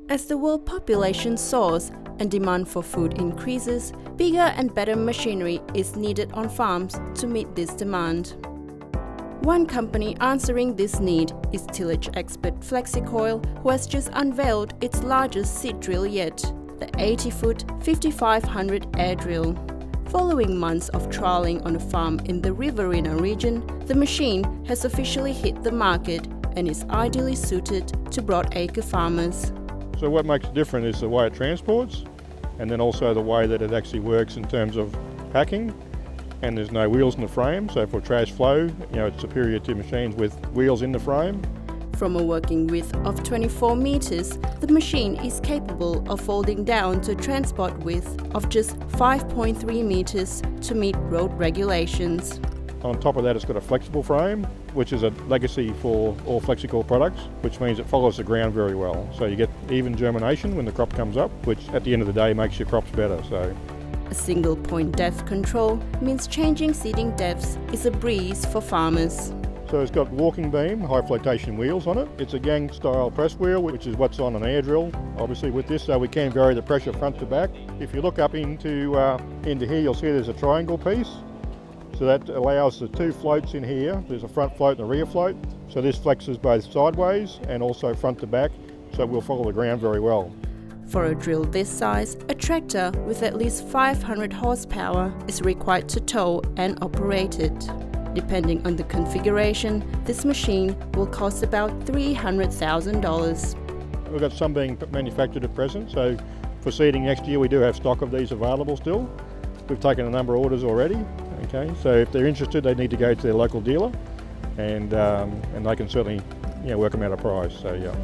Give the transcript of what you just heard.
As the world population soars and demand for food increases, bigger and better machinery is needed on farms to meet this demand. One company answering this need is tillage expert Flexi-Coil, who has just unveiled its largest seed drill yet, the 80-foot 5500 air drill. Following months of trialling on a farm in the Riverina region, the machine has officially hit the market and is ideally suited to broadacre farmers. So what makes it different is the way it transports, and then also the way that it actually works in terms of packing. And there's no wheels in the frame, so for trash flow, it's superior to machines with wheels in the frame. From a working width of 24 meters, the machine is capable of folding down to a transport width of just 5.3 meters to meet road regulations. On top of that, it's got a flexible frame, which is a legacy for all Flexi-Coil products, which means it follows the ground very well. So you get even germination when the crop comes up, which at the end of the day makes your crops better. A single point depth control means changing seeding depths is a breeze for farmers. So it's got walking beam, high flotation wheels on it. It's a gang style press wheel, which is what's on an air drill, obviously with this, so we can vary the pressure front to back. If you look up into here, you'll see there's a triangle piece. So that allows the two floats in here. There's a front float and a rear float. So this flexes both sideways and also front to back, so it will follow the ground very well. For a drill this size, a tractor with at least 500 horsepower is required to tow and operate it. Depending on the configuration, this machine will cost about $300,000. We've got some being manufactured at present, so for seeding next year we do have stock of these available still. We've taken a number of orders already. Okay, so if they're interested, they need to go to their local dealer, and they can certainly work them out a price. So yeah.